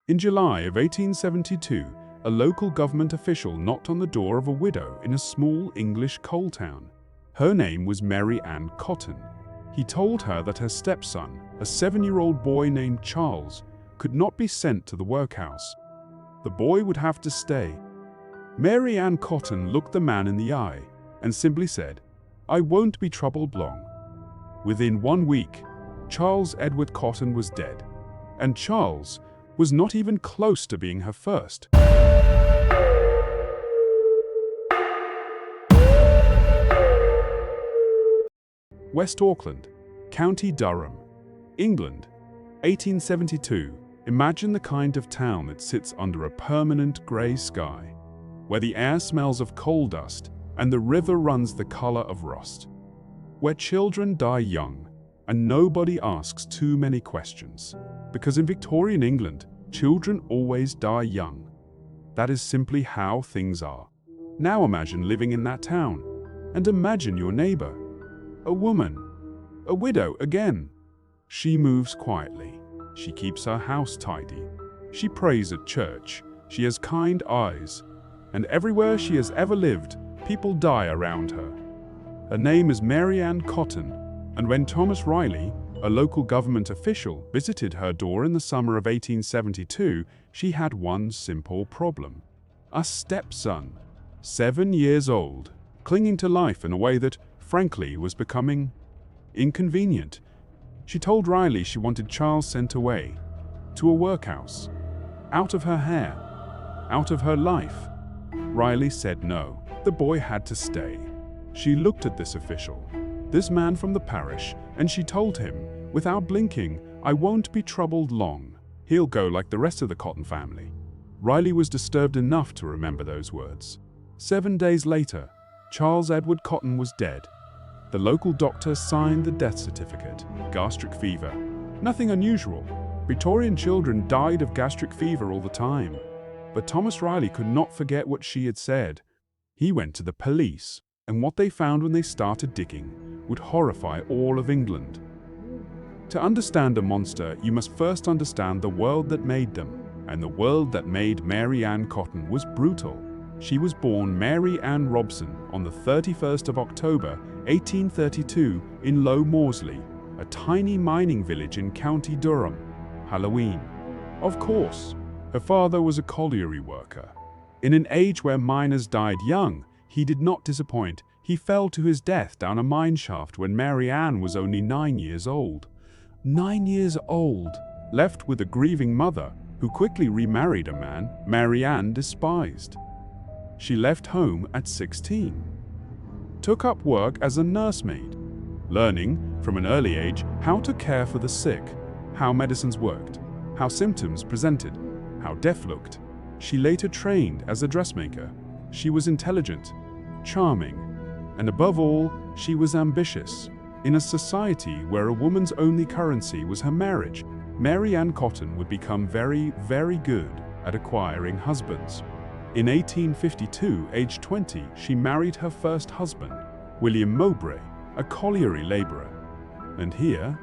In July of 1872, a local government official knocked on the door of a widow in a small English coal town. Her name was Mary Ann Cotton. He told her that her stepson, a 7-year-old boy named Charles, could not be sent to the workhouse. The boy would have to stay. Mary Ann Cotton looked the man in the eye and simply said, "I won't be troubled long." Within 1 week, Charles Edward Cotton was dead, and Charles was not even close to being her first. West Auckland, County Durham, England, 1872. Imagine the kind of town that sits under a permanent grey sky, where the air smells of coal dust and the river runs the color of rust, where children die young and nobody asks too many questions, because in Victorian England, children always die young. That is simply how things are. Now imagine living in that town, and imagine your neighbor, a woman, a widow again. She moves quietly. She keeps her house tidy. She prays at church. She has kind eyes. And everywhere she has ever lived, people die around her. Her name is Mary Ann Cotton, and when Thomas Riley, a local government official, visited her door in the summer of 1872, she had one simple problem. A stepson, 7 years old, clinging to life in a way that, frankly, was becoming inconvenient. She told Riley she wanted Charles sent away, to a workhouse, out of her hair, out of her life. Riley said no. The boy had to stay. She looked at this official, this man from the parish, and she told him, without blinking, "I won't be troubled long. He'll go like the rest of the Cotton family." Riley was disturbed enough to remember those words. 7 days later, Charles Edward Cotton was dead. The local doctor signed the death certificate. Gastric fever. Nothing unusual. Victorian children died of gastric fever all the time. But Thomas Riley could not forget what she had said. He went to the police, and what they found when they started digging would horrify all of England. To understand a monster, you must first understand the world that made them, and the world that made Mary Ann Cotton was brutal. She was born Mary Ann Robson on the 31st of October, 1832 in Low Morsley, a tiny mining village in County Durham. Halloween. Of course, her father was a colliery worker. In an age where miners died young, he did not disappoint. He fell to his death down a mine shaft when Mary Ann was only 9 years old. 9 years old, left with a grieving mother who quickly remarried a man Mary Ann despised. She left home at 16. Took up work as a nursemaid, learning from an early age how to care for the sick, how medicines worked, how symptoms presented, how death looked. She later trained as a dressmaker. She was intelligent, charming, and above all, she was ambitious. In a society where a woman's only currency was her marriage, Mary Ann Cotton would become very, very good at acquiring husbands. In 1852, aged 20, she married her first husband, William Mowbray, a colliery laborer. And here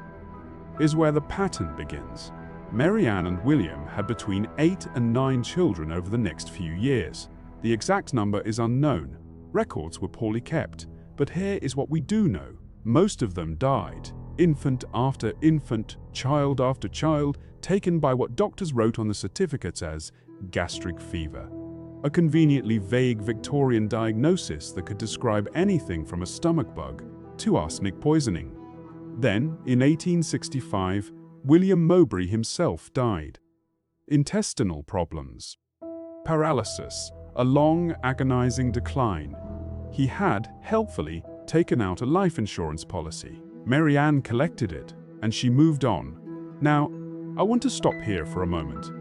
is where the pattern begins. Mary Ann and William had between 8 and 9 children over the next few years. The exact number is unknown. Records were poorly kept. But here is what we do know. Most of them died, infant after infant, child after child, taken by what doctors wrote on the certificates as gastric fever. A conveniently vague Victorian diagnosis that could describe anything from a stomach bug to arsenic poisoning. Then, in 1865, William Mowbray himself died. Intestinal problems. Paralysis, a long, agonizing decline. He had, helpfully, taken out a life insurance policy. Mary Ann collected it, and she moved on. Now, I want to stop here for a moment,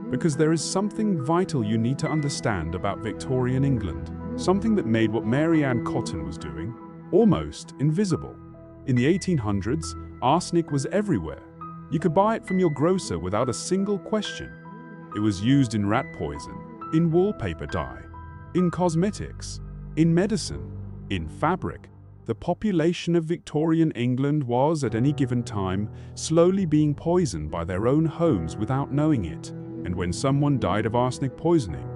because there is something vital you need to understand about Victorian England, something that made what Mary Ann Cotton was doing almost invisible. In the 1800s, arsenic was everywhere. You could buy it from your grocer without a single question. It was used in rat poison, in wallpaper dye, in cosmetics, in medicine, in fabric. The population of Victorian England was, at any given time, slowly being poisoned by their own homes without knowing it. And when someone died of arsenic poisoning,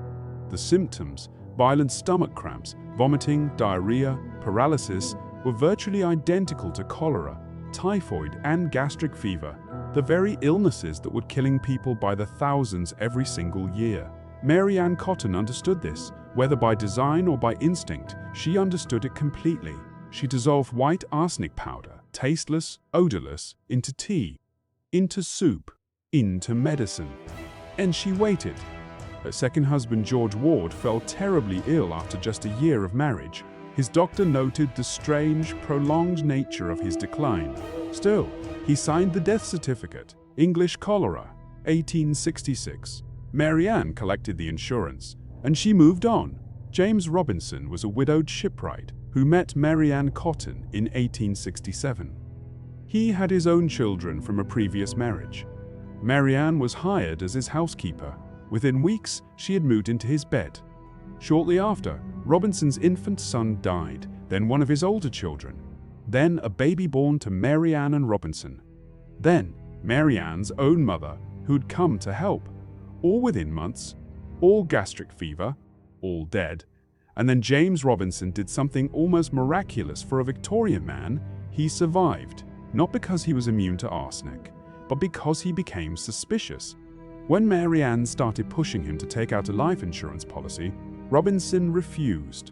the symptoms, violent stomach cramps, vomiting, diarrhea, paralysis, were virtually identical to cholera, typhoid, and gastric fever, the very illnesses that were killing people by the thousands every single year. Mary Ann Cotton understood this. Whether by design or by instinct, she understood it completely. She dissolved white arsenic powder, tasteless, odorless, into tea, into soup, into medicine. And she waited. Her second husband, George Ward, fell terribly ill after just a year of marriage. His doctor noted the strange, prolonged nature of his decline. Still, he signed the death certificate. English cholera, 1866. Mary Ann collected the insurance, and she moved on. James Robinson was a widowed shipwright who met Mary Ann Cotton in 1867. He had his own children from a previous marriage. Mary Ann was hired as his housekeeper. Within weeks, she had moved into his bed. Shortly after, Robinson's infant son died, then one of his older children. Then a baby born to Mary Ann and Robinson. Then Mary Ann's own mother, who'd come to help. All within months, all gastric fever, all dead. And then James Robinson did something almost miraculous for a Victorian man. He survived, not because he was immune to arsenic, but because he became suspicious. When Mary Ann started pushing him to take out a life insurance policy, Robinson refused.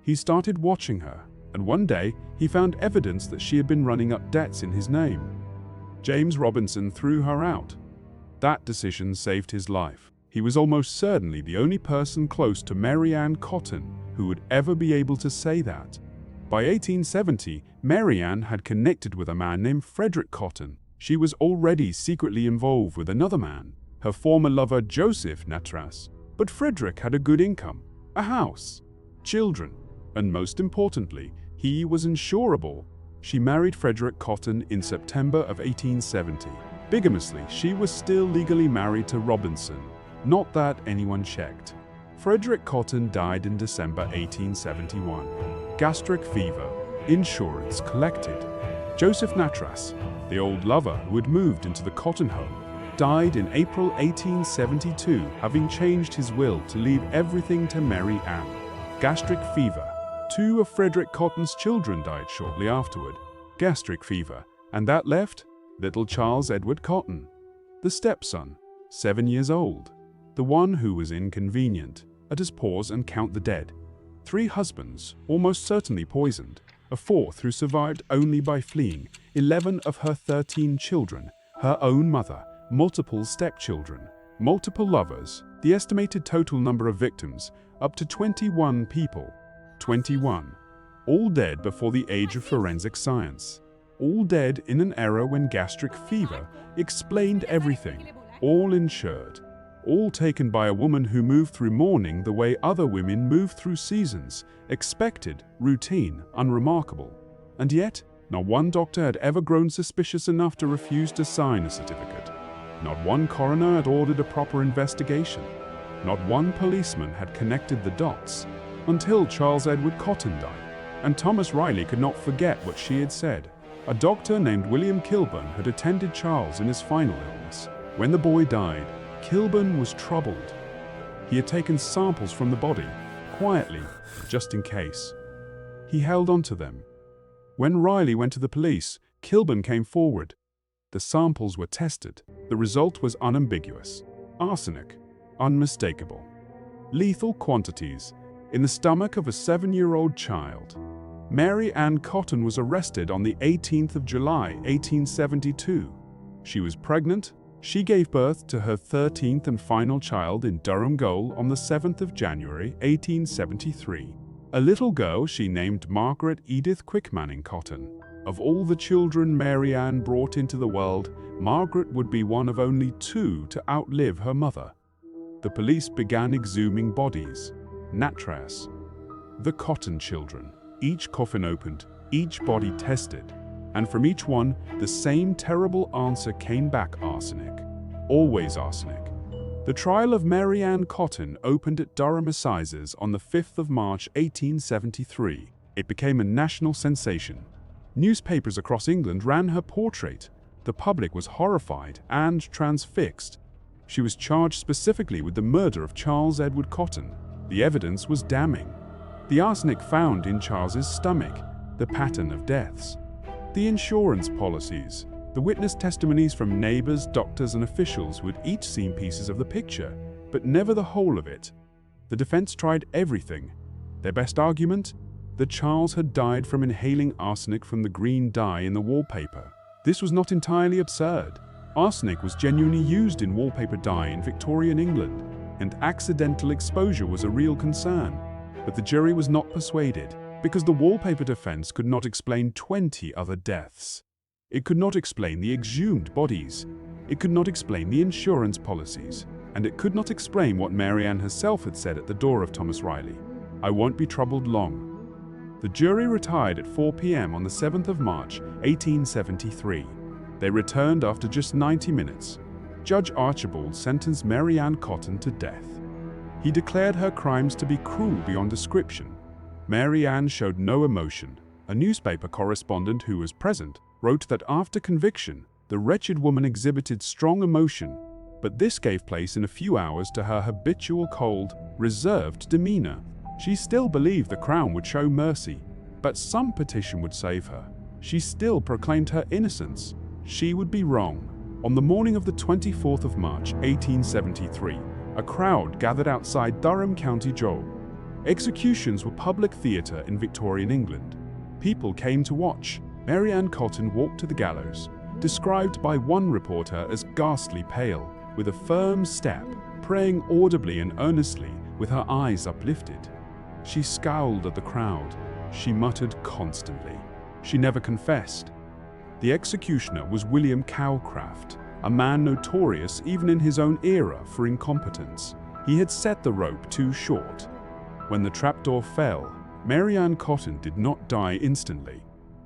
He started watching her, and one day he found evidence that she had been running up debts in his name. James Robinson threw her out. That decision saved his life. He was almost certainly the only person close to Mary Ann Cotton who would ever be able to say that. By 1870, Mary Ann had connected with a man named Frederick Cotton. She was already secretly involved with another man, her former lover Joseph Natras. But Frederick had a good income, a house, children, and most importantly, he was insurable. She married Frederick Cotton in September of 1870. Bigamously, she was still legally married to Robinson, not that anyone checked. Frederick Cotton died in December 1871. Gastric fever, insurance collected. Joseph Natras, the old lover who had moved into the Cotton home, died in April 1872, having changed his will to leave everything to Mary Ann. Gastric fever. 2 of Frederick Cotton's children died shortly afterward. Gastric fever. And that left little Charles Edward Cotton, the stepson, 7 years old, the one who was inconvenient. Let us pause and count the dead. 3 husbands, almost certainly poisoned. A 4th who survived only by fleeing. 11 of her 13 children. Her own mother. Multiple stepchildren. Multiple lovers. The estimated total number of victims, up to 21 people. 21. All dead before the age of forensic science. All dead in an era when gastric fever explained everything. All insured. All taken by a woman who moved through mourning the way other women move through seasons. Expected, routine, unremarkable. And yet, not one doctor had ever grown suspicious enough to refuse to sign a certificate. Not one coroner had ordered a proper investigation. Not one policeman had connected the dots. Until Charles Edward Cotton died. And Thomas Riley could not forget what she had said. A doctor named William Kilburn had attended Charles in his final illness. When the boy died, Kilburn was troubled. He had taken samples from the body, quietly, just in case. He held on to them. When Riley went to the police, Kilburn came forward. The samples were tested. The result was unambiguous. Arsenic, unmistakable. Lethal quantities, in the stomach of a 7-year-old child. Mary Ann Cotton was arrested on the 18th of July, 1872. She was pregnant. She gave birth to her 13th and final child in Durham Gaol on the 7th of January, 1873. A little girl she named Margaret Edith Quickmanning Cotton. Of all the children Mary Ann brought into the world, Margaret would be one of only 2 to outlive her mother. The police began exhuming bodies. Natras. The Cotton children. Each coffin opened, each body tested, and from each one, the same terrible answer came back: arsenic. Always arsenic. The trial of Mary Ann Cotton opened at Durham Assizes on the 5th of March 1873. It became a national sensation. Newspapers across England ran her portrait. The public was horrified and transfixed. She was charged specifically with the murder of Charles Edward Cotton. The evidence was damning. The arsenic found in Charles's stomach, the pattern of deaths, the insurance policies, the witness testimonies from neighbors, doctors, and officials who had each seen pieces of the picture, but never the whole of it. The defense tried everything. Their best argument? That Charles had died from inhaling arsenic from the green dye in the wallpaper. This was not entirely absurd. Arsenic was genuinely used in wallpaper dye in Victorian England, and accidental exposure was a real concern. But the jury was not persuaded, because the wallpaper defense could not explain 20 other deaths. It could not explain the exhumed bodies. It could not explain the insurance policies. And it could not explain what Mary Ann herself had said at the door of Thomas Riley: "I won't be troubled long." The jury retired at 4 p.m. on the 7th of March, 1873. They returned after just 90 minutes. Judge Archibald sentenced Mary Ann Cotton to death. He declared her crimes to be cruel beyond description. Mary Ann showed no emotion. A newspaper correspondent who was present wrote that after conviction, the wretched woman exhibited strong emotion, but this gave place in a few hours to her habitual cold, reserved demeanor. She still believed the Crown would show mercy, but some petition would save her. She still proclaimed her innocence. She would be wrong. On the morning of the 24th of March, 1873, a crowd gathered outside Durham County Gaol. Executions were public theatre in Victorian England. People came to watch. Mary Ann Cotton walked to the gallows, described by one reporter as ghastly pale, with a firm step, praying audibly and earnestly, with her eyes uplifted. She scowled at the crowd. She muttered constantly. She never confessed. The executioner was William Cowcraft, a man notorious even in his own era for incompetence. He had set the rope too short. When the trapdoor fell, Mary Ann Cotton did not die instantly.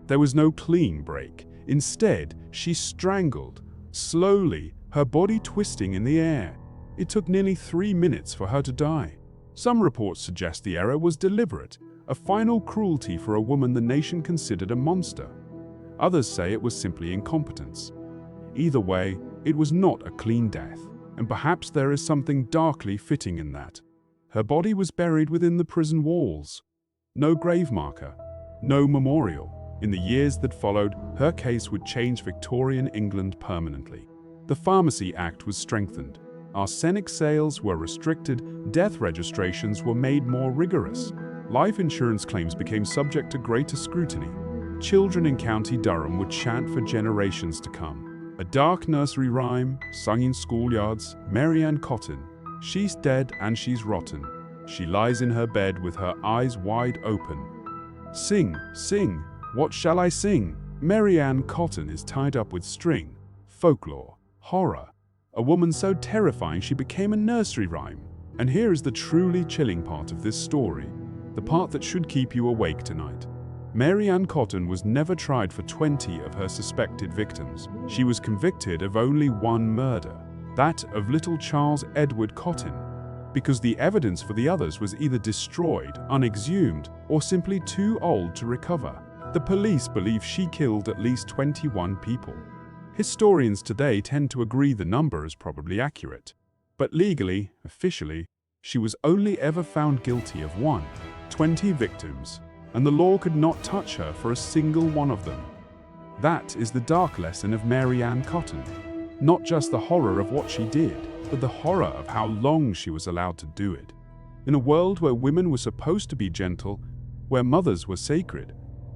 There was no clean break. Instead, she strangled, slowly, her body twisting in the air. It took nearly 3 minutes for her to die. Some reports suggest the error was deliberate, a final cruelty for a woman the nation considered a monster. Others say it was simply incompetence. Either way, it was not a clean death, and perhaps there is something darkly fitting in that. Her body was buried within the prison walls. No grave marker, no memorial. In the years that followed, her case would change Victorian England permanently. The Pharmacy Act was strengthened. Arsenic sales were restricted, death registrations were made more rigorous. Life insurance claims became subject to greater scrutiny. Children in County Durham would chant for generations to come. A dark nursery rhyme, sung in schoolyards: Mary Ann Cotton, she's dead and she's rotten. She lies in her bed with her eyes wide open. Sing, sing, what shall I sing? Mary Ann Cotton is tied up with string. Folklore, horror. A woman so terrifying she became a nursery rhyme. And here is the truly chilling part of this story, the part that should keep you awake tonight. Mary Ann Cotton was never tried for 20 of her suspected victims. She was convicted of only one murder, that of little Charles Edward Cotton, because the evidence for the others was either destroyed, unexhumed, or simply too old to recover. The police believe she killed at least 21 people. Historians today tend to agree the number is probably accurate. But legally, officially, she was only ever found guilty of 20 victims, and the law could not touch her for a single one of them. That is the dark lesson of Mary Ann Cotton. Not just the horror of what she did, but the horror of how long she was allowed to do it. In a world where women were supposed to be gentle, where mothers were sacred,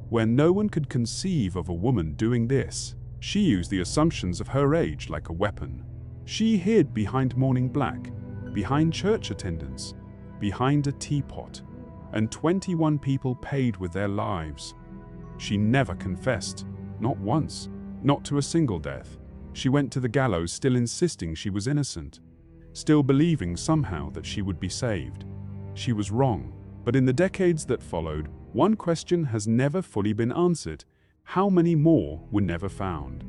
where no one could conceive of a woman doing this, she used the assumptions of her age like a weapon. She hid behind mourning black, behind church attendance, behind a teapot, and 21 people paid with their lives. She never confessed, not once, not to a single death. She went to the gallows still insisting she was innocent, still believing somehow that she would be saved. She was wrong, but in the decades that followed, one question has never fully been answered: how many more were never found?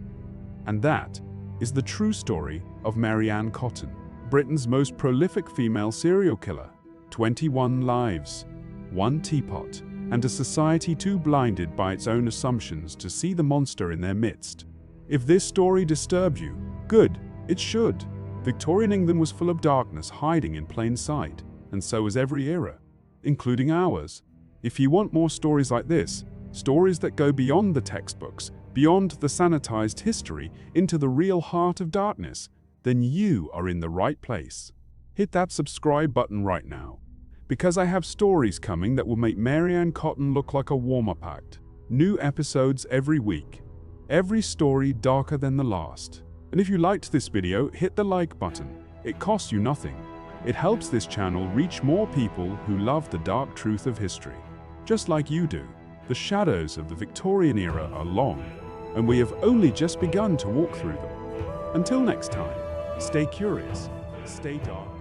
And that is the true story of Mary Ann Cotton, Britain's most prolific female serial killer. 21 lives, one teapot, and a society too blinded by its own assumptions to see the monster in their midst. If this story disturbed you, good, it should. Victorian England was full of darkness hiding in plain sight, and so was every era, including ours. If you want more stories like this, stories that go beyond the textbooks, beyond the sanitized history, into the real heart of darkness, then you are in the right place. Hit that subscribe button right now, because I have stories coming that will make Mary Ann Cotton look like a warm-up act. New episodes every week. Every story darker than the last. And if you liked this video, hit the like button. It costs you nothing. It helps this channel reach more people who love the dark truth of history. Just like you do. The shadows of the Victorian era are long, and we have only just begun to walk through them. Until next time, stay curious, stay dark.